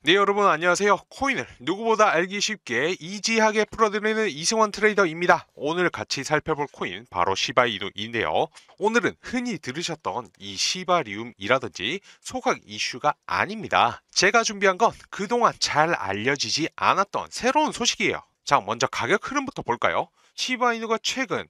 네, 여러분 안녕하세요. 코인을 누구보다 알기 쉽게 이지하게 풀어드리는 이승원 트레이더입니다. 오늘 같이 살펴볼 코인 바로 시바이누인데요. 오늘은 흔히 들으셨던 이 시바리움이라든지 소각 이슈가 아닙니다. 제가 준비한 건 그동안 잘 알려지지 않았던 새로운 소식이에요. 자, 먼저 가격 흐름부터 볼까요? 시바이누가 최근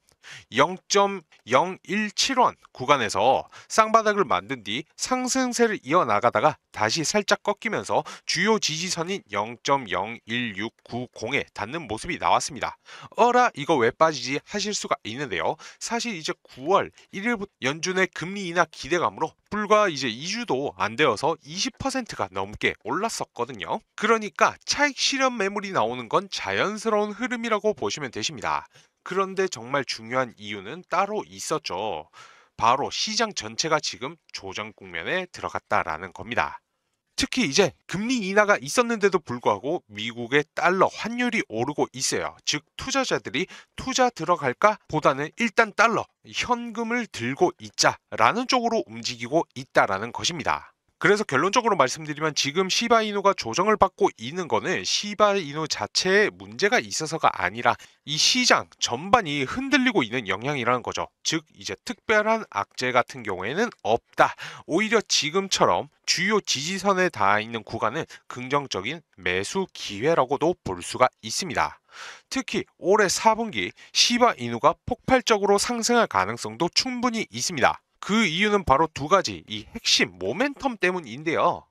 0.017원 구간에서 쌍바닥을 만든 뒤 상승세를 이어나가다가 다시 살짝 꺾이면서 주요 지지선인 0.01690에 닿는 모습이 나왔습니다. 어라 이거 왜 빠지지 하실 수가 있는데요. 사실 이제 9월 1일부터 연준의 금리 인하 기대감으로 불과 이제 2주도 안 되어서 20%가 넘게 올랐었거든요. 그러니까 차익 실현 매물이 나오는 건 자연스러운 흐름이라고 보시면 되십니다. 그런데 정말 중요한 이유는 따로 있었죠. 바로 시장 전체가 지금 조정 국면에 들어갔다라는 겁니다. 특히 이제 금리 인하가 있었는데도 불구하고 미국의 달러 환율이 오르고 있어요. 즉 투자자들이 투자 들어갈까 보다는 일단 달러, 현금을 들고 있자라는 쪽으로 움직이고 있다라는 것입니다. 그래서 결론적으로 말씀드리면 지금 시바이누가 조정을 받고 있는 거는 시바이누 자체에 문제가 있어서가 아니라 이 시장 전반이 흔들리고 있는 영향이라는 거죠. 즉 이제 특별한 악재 같은 경우에는 없다. 오히려 지금처럼 주요 지지선에 닿아 있는 구간은 긍정적인 매수 기회라고도 볼 수가 있습니다. 특히 올해 4분기 시바이누가 폭발적으로 상승할 가능성도 충분히 있습니다. 그 이유는 바로 두 가지, 이 핵심 모멘텀 때문인데요.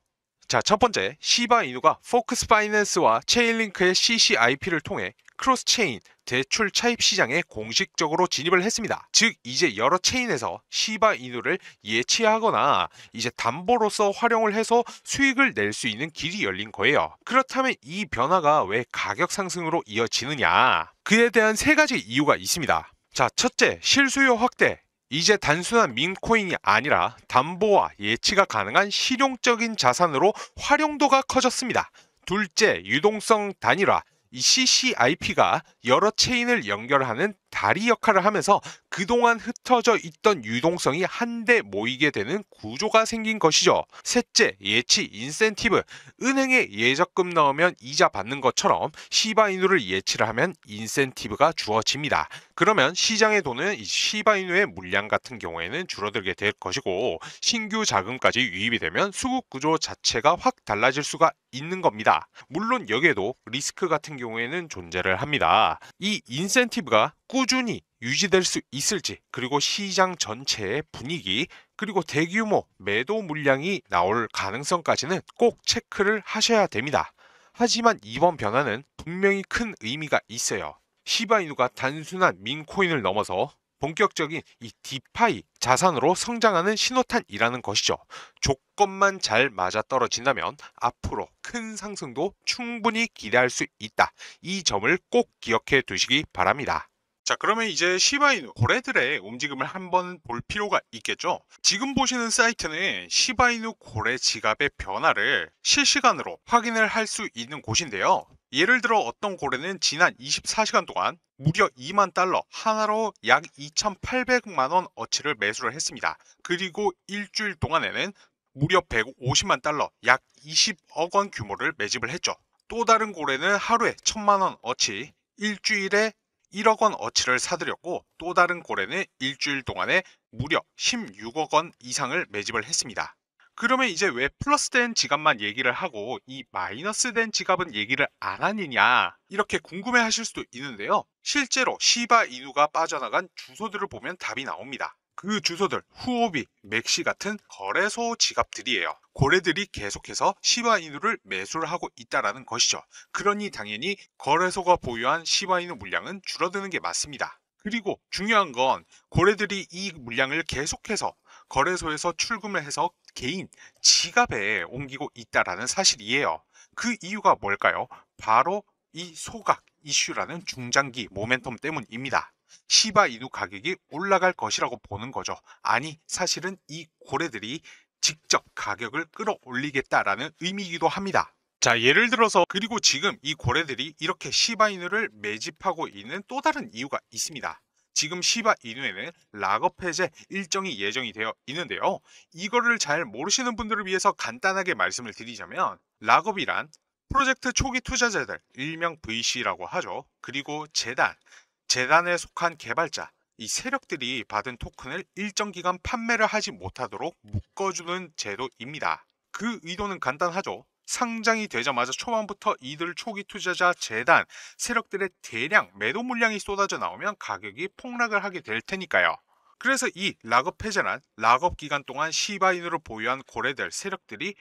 자, 첫 번째, 시바이누가 포크스 파이낸스와 체인링크의 CCIP를 통해 크로스체인 대출 차입 시장에 공식적으로 진입을 했습니다. 즉 이제 여러 체인에서 시바이누를 예치하거나 이제 담보로서 활용을 해서 수익을 낼 수 있는 길이 열린 거예요. 그렇다면 이 변화가 왜 가격 상승으로 이어지느냐? 그에 대한 세 가지 이유가 있습니다. 자, 첫째, 실수요 확대. 이제 단순한 밈코인이 아니라 담보와 예치가 가능한 실용적인 자산으로 활용도가 커졌습니다. 둘째, 유동성 단일화. 이 CCIP가 여러 체인을 연결하는 다리 역할을 하면서 그동안 흩어져 있던 유동성이 한데 모이게 되는 구조가 생긴 것이죠. 셋째, 예치 인센티브. 은행에 예적금 넣으면 이자 받는 것처럼 시바이누를 예치를 하면 인센티브가 주어집니다. 그러면 시장에 도는 이 시바이누의 물량 같은 경우에는 줄어들게 될 것이고 신규 자금까지 유입이 되면 수급 구조 자체가 확 달라질 수가 있는 겁니다. 물론 여기에도 리스크 같은 경우에는 존재를 합니다. 이 인센티브가 꾸준히 유지될 수 있을지, 그리고 시장 전체의 분위기, 그리고 대규모 매도 물량이 나올 가능성까지는 꼭 체크를 하셔야 됩니다. 하지만 이번 변화는 분명히 큰 의미가 있어요. 시바이누가 단순한 민코인을 넘어서 본격적인 이 디파이 자산으로 성장하는 신호탄이라는 것이죠. 조건만 잘 맞아떨어진다면 앞으로 큰 상승도 충분히 기대할 수 있다. 이 점을 꼭 기억해 두시기 바랍니다. 자, 그러면 이제 시바이누 고래들의 움직임을 한번 볼 필요가 있겠죠. 지금 보시는 사이트는 시바이누 고래 지갑의 변화를 실시간으로 확인을 할 수 있는 곳인데요. 예를 들어 어떤 고래는 지난 24시간 동안 무려 2만 달러 하나로 약 2,800만 원 어치를 매수를 했습니다. 그리고 일주일 동안에는 무려 150만 달러 약 20억 원 규모를 매집을 했죠. 또 다른 고래는 하루에 1,000만 원 어치, 일주일에 1억 원 어치를 사들였고, 또 다른 고래는 일주일 동안에 무려 16억 원 이상을 매집을 했습니다. 그러면 이제 왜 플러스된 지갑만 얘기를 하고 이 마이너스된 지갑은 얘기를 안 하느냐, 이렇게 궁금해 하실 수도 있는데요. 실제로 시바 이누가 빠져나간 주소들을 보면 답이 나옵니다. 그 주소들 후오비, 맥시 같은 거래소 지갑들이에요. 고래들이 계속해서 시바 이누를 매수를 하고 있다라는 것이죠. 그러니 당연히 거래소가 보유한 시바 이누 물량은 줄어드는 게 맞습니다. 그리고 중요한 건 고래들이 이 물량을 계속해서 거래소에서 출금을 해서 개인 지갑에 옮기고 있다라는 사실이에요. 그 이유가 뭘까요? 바로 이 소각 이슈라는 중장기 모멘텀 때문입니다. 시바이누 가격이 올라갈 것이라고 보는 거죠. 아니, 사실은 이 고래들이 직접 가격을 끌어올리겠다라는 의미이기도 합니다. 자, 예를 들어서 그리고 지금 이 고래들이 이렇게 시바이누를 매집하고 있는 또 다른 이유가 있습니다. 지금 시바 이누에는 락업 해제 일정이 예정이 되어 있는데요. 이거를 잘 모르시는 분들을 위해서 간단하게 말씀을 드리자면 락업이란 프로젝트 초기 투자자들, 일명 VC라고 하죠. 그리고 재단에 속한 개발자, 이 세력들이 받은 토큰을 일정 기간 판매를 하지 못하도록 묶어주는 제도입니다. 그 의도는 간단하죠. 상장이 되자마자 초반부터 이들 초기 투자자, 재단, 세력들의 대량 매도 물량이 쏟아져 나오면 가격이 폭락을 하게 될 테니까요. 그래서 이 락업 해제란 락업 기간 동안 시바인으로 보유한 고래들, 세력들이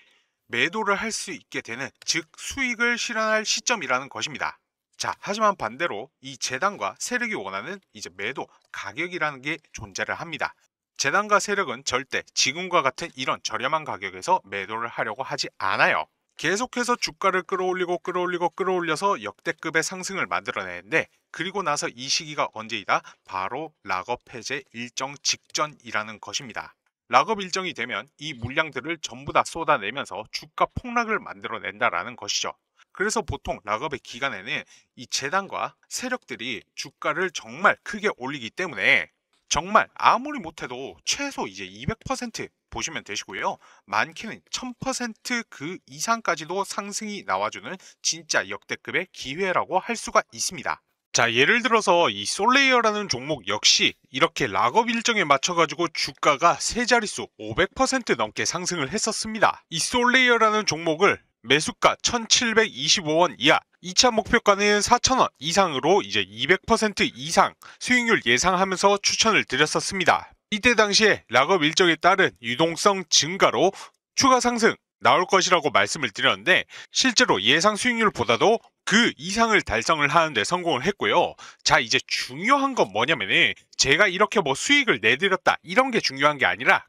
매도를 할 수 있게 되는, 즉 수익을 실현할 시점이라는 것입니다. 자, 하지만 반대로 이 재단과 세력이 원하는 이제 매도 가격이라는 게 존재를 합니다. 재단과 세력은 절대 지금과 같은 이런 저렴한 가격에서 매도를 하려고 하지 않아요. 계속해서 주가를 끌어올려서 역대급의 상승을 만들어내는데, 그리고 나서 이 시기가 언제이다? 바로 락업 해제 일정 직전이라는 것입니다. 락업 일정이 되면 이 물량들을 전부 다 쏟아내면서 주가 폭락을 만들어낸다라는 것이죠. 그래서 보통 락업의 기간에는 이 재단과 세력들이 주가를 정말 크게 올리기 때문에 정말 아무리 못해도 최소 이제 200% 보시면 되시고요. 많게는 1000% 그 이상까지도 상승이 나와주는 진짜 역대급의 기회라고 할 수가 있습니다. 자, 예를 들어서 이 솔레이어라는 종목 역시 이렇게 락업 일정에 맞춰가지고 주가가 세 자릿수 500% 넘게 상승을 했었습니다. 이 솔레이어라는 종목을 매수가 1725원 이하, 2차 목표가는 4000원 이상으로 이제 200% 이상 수익률 예상하면서 추천을 드렸었습니다. 이때 당시에 락업 일정에 따른 유동성 증가로 추가 상승 나올 것이라고 말씀을 드렸는데, 실제로 예상 수익률보다도 그 이상을 달성을 하는데 성공을 했고요. 자, 이제 중요한 건 뭐냐면은 제가 이렇게 뭐 수익을 내드렸다 이런 게 중요한 게 아니라,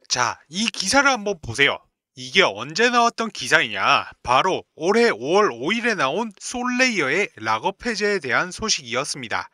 자, 이 기사를 한번 보세요. 이게 언제 나왔던 기사이냐? 바로 올해 5월 5일에 나온 솔레이어의 락업 해제에 대한 소식이었습니다.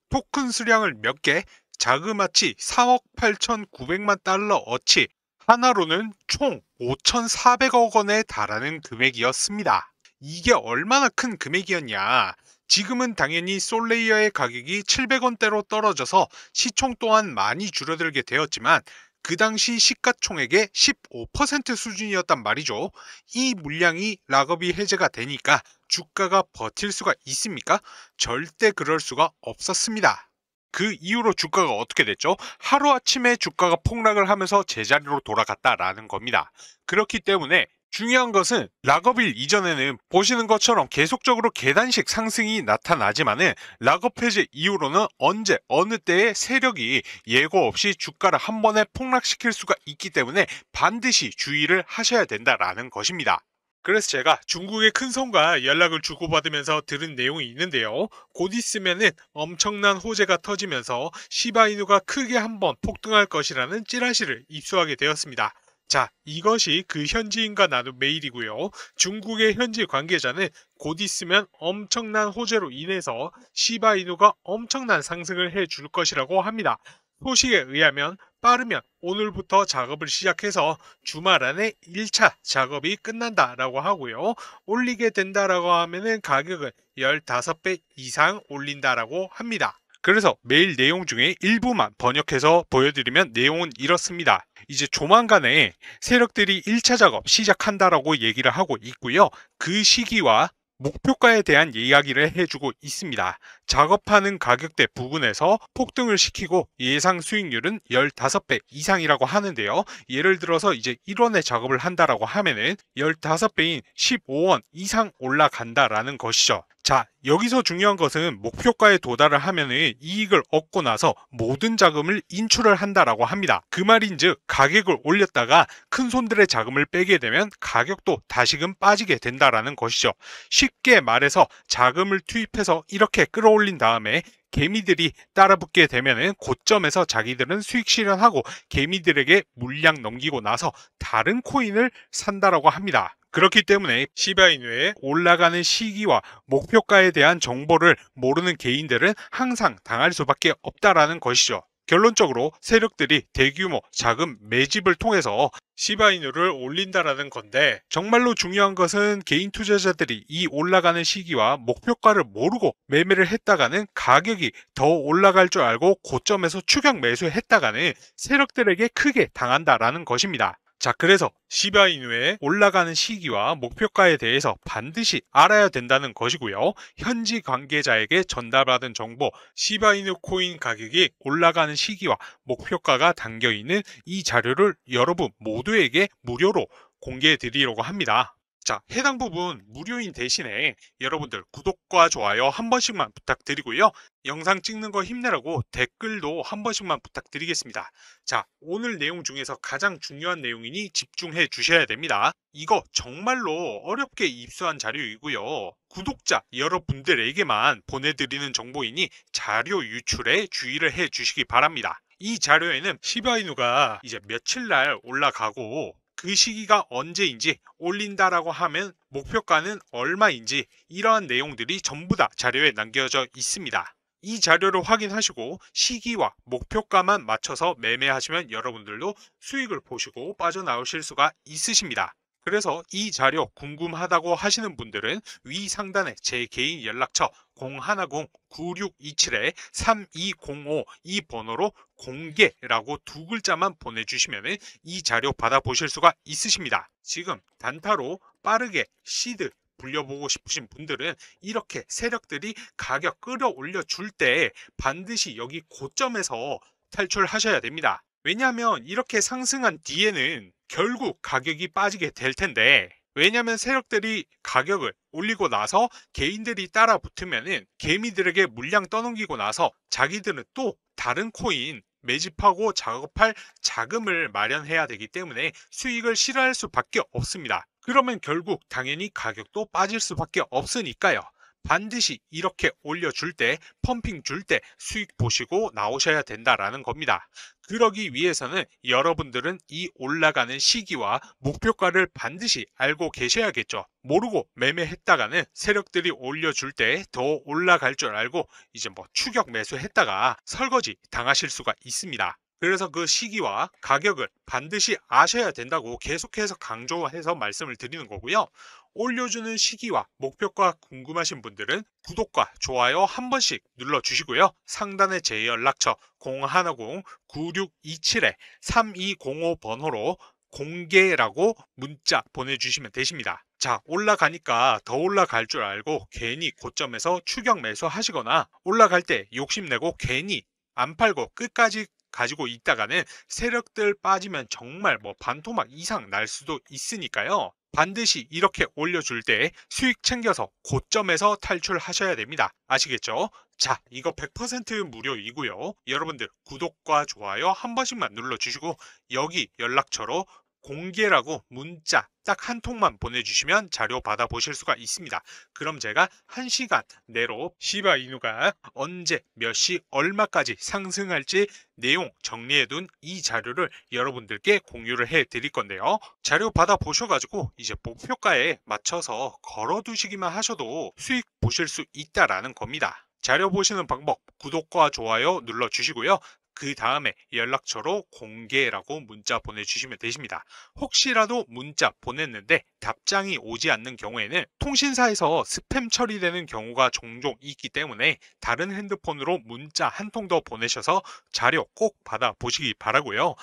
토큰 수량을 몇 개, 자그마치 3억 8,900만 달러 어치, 하나로는 총 5,400억 원에 달하는 금액이었습니다. 이게 얼마나 큰 금액이었냐? 지금은 당연히 솔레이어의 가격이 700원대로 떨어져서 시총 또한 많이 줄어들게 되었지만 그 당시 시가총액의 15% 수준이었단 말이죠. 이 물량이 락업이 해제가 되니까 주가가 버틸 수가 있습니까? 절대 그럴 수가 없었습니다. 그 이후로 주가가 어떻게 됐죠? 하루아침에 주가가 폭락을 하면서 제자리로 돌아갔다라는 겁니다. 그렇기 때문에 중요한 것은 락업일 이전에는 보시는 것처럼 계속적으로 계단식 상승이 나타나지만은 락업 해제 이후로는 언제 어느 때에 세력이 예고 없이 주가를 한 번에 폭락시킬 수가 있기 때문에 반드시 주의를 하셔야 된다라는 것입니다. 그래서 제가 중국의 큰 손과 연락을 주고받으면서 들은 내용이 있는데요. 곧 있으면은 엄청난 호재가 터지면서 시바이누가 크게 한번 폭등할 것이라는 찌라시를 입수하게 되었습니다. 자, 이것이 그 현지인과 나눈 메일이고요. 중국의 현지 관계자는 곧 있으면 엄청난 호재로 인해서 시바이누가 엄청난 상승을 해줄 것이라고 합니다. 소식에 의하면 빠르면 오늘부터 작업을 시작해서 주말 안에 1차 작업이 끝난다라고 하고요. 올리게 된다라고 하면은 가격은 15배 이상 올린다라고 합니다. 그래서 메일 내용 중에 일부만 번역해서 보여드리면 내용은 이렇습니다. 이제 조만간에 세력들이 1차 작업 시작한다라고 얘기를 하고 있고요. 그 시기와 목표가에 대한 이야기를 해주고 있습니다. 작업하는 가격대 부분에서 폭등을 시키고 예상 수익률은 15배 이상이라고 하는데요. 예를 들어서 이제 1원에 작업을 한다라고 하면은 15배인 15원 이상 올라간다라는 것이죠. 자, 여기서 중요한 것은 목표가에 도달을 하면은 이익을 얻고 나서 모든 자금을 인출을 한다라고 합니다. 그 말인즉 가격을 올렸다가 큰 손들의 자금을 빼게 되면 가격도 다시금 빠지게 된다라는 것이죠. 쉽게 말해서 자금을 투입해서 이렇게 끌어올린 다음에 개미들이 따라붙게 되면은 고점에서 자기들은 수익 실현하고 개미들에게 물량 넘기고 나서 다른 코인을 산다라고 합니다. 그렇기 때문에 시바이누의 올라가는 시기와 목표가에 대한 정보를 모르는 개인들은 항상 당할 수밖에 없다라는 것이죠. 결론적으로 세력들이 대규모 자금 매집을 통해서 시바이누를 올린다라는 건데, 정말로 중요한 것은 개인 투자자들이 이 올라가는 시기와 목표가를 모르고 매매를 했다가는 가격이 더 올라갈 줄 알고 고점에서 추격 매수했다가는 세력들에게 크게 당한다라는 것입니다. 자, 그래서 시바이누의 올라가는 시기와 목표가에 대해서 반드시 알아야 된다는 것이고요. 현지 관계자에게 전달받은 정보, 시바이누 코인 가격이 올라가는 시기와 목표가가 담겨 있는 이 자료를 여러분 모두에게 무료로 공개해 드리려고 합니다. 자, 해당 부분 무료인 대신에 여러분들 구독과 좋아요 한 번씩만 부탁드리고요. 영상 찍는 거 힘내라고 댓글도 한 번씩만 부탁드리겠습니다. 자, 오늘 내용 중에서 가장 중요한 내용이니 집중해 주셔야 됩니다. 이거 정말로 어렵게 입수한 자료이고요. 구독자 여러분들에게만 보내드리는 정보이니 자료 유출에 주의를 해 주시기 바랍니다. 이 자료에는 시바이누가 이제 며칠 날 올라가고 그 시기가 언제인지, 올린다라고 하면 목표가는 얼마인지, 이러한 내용들이 전부 다 자료에 남겨져 있습니다. 이 자료를 확인하시고 시기와 목표가만 맞춰서 매매하시면 여러분들도 수익을 보시고 빠져나오실 수가 있으십니다. 그래서 이 자료 궁금하다고 하시는 분들은 위 상단에 제 개인 연락처 010-9627-3205 이 번호로 공개라고 두 글자만 보내주시면 이 자료 받아보실 수가 있으십니다. 지금 단타로 빠르게 시드 불려보고 싶으신 분들은 이렇게 세력들이 가격 끌어올려 줄 때 반드시 여기 고점에서 탈출하셔야 됩니다. 왜냐하면 이렇게 상승한 뒤에는 결국 가격이 빠지게 될 텐데, 왜냐하면 세력들이 가격을 올리고 나서 개인들이 따라 붙으면은 개미들에게 물량 떠넘기고 나서 자기들은 또 다른 코인 매집하고 작업할 자금을 마련해야 되기 때문에 수익을 실현할 수밖에 없습니다. 그러면 결국 당연히 가격도 빠질 수밖에 없으니까요. 반드시 이렇게 올려줄 때, 펌핑 줄 때 수익 보시고 나오셔야 된다라는 겁니다. 그러기 위해서는 여러분들은 이 올라가는 시기와 목표가를 반드시 알고 계셔야겠죠. 모르고 매매했다가는 세력들이 올려줄 때 더 올라갈 줄 알고 이제 뭐 추격 매수했다가 설거지 당하실 수가 있습니다. 그래서 그 시기와 가격을 반드시 아셔야 된다고 계속해서 강조해서 말씀을 드리는 거고요. 올려주는 시기와 목표가 궁금하신 분들은 구독과 좋아요 한 번씩 눌러주시고요. 상단에 제 연락처 010-9627-3205 번호로 공개라고 문자 보내주시면 되십니다. 자, 올라가니까 더 올라갈 줄 알고 괜히 고점에서 추격 매수 하시거나 올라갈 때 욕심내고 괜히 안 팔고 끝까지 가지고 있다가는 세력들 빠지면 정말 뭐 반토막 이상 날 수도 있으니까요. 반드시 이렇게 올려줄 때 수익 챙겨서 고점에서 탈출하셔야 됩니다. 아시겠죠? 자, 이거 100% 무료이고요. 여러분들 구독과 좋아요 한 번씩만 눌러주시고 여기 연락처로 공개라고 문자 딱 한 통만 보내주시면 자료 받아보실 수가 있습니다. 그럼 제가 1시간 내로 시바이누가 언제 몇 시 얼마까지 상승할지 내용 정리해둔 이 자료를 여러분들께 공유를 해 드릴 건데요. 자료 받아보셔가지고 이제 목표가에 맞춰서 걸어두시기만 하셔도 수익 보실 수 있다라는 겁니다. 자료 보시는 방법 구독과 좋아요 눌러주시고요. 그 다음에 연락처로 공개라고 문자 보내주시면 되십니다. 혹시라도 문자 보냈는데 답장이 오지 않는 경우에는 통신사에서 스팸 처리되는 경우가 종종 있기 때문에 다른 핸드폰으로 문자 한 통 더 보내셔서 자료 꼭 받아보시기 바라고요.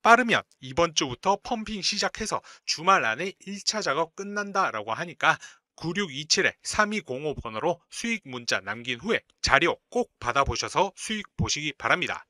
빠르면 이번 주부터 펌핑 시작해서 주말 안에 1차 작업 끝난다라고 하니까 9627-3205 번호로 수익 문자 남긴 후에 자료 꼭 받아보셔서 수익 보시기 바랍니다.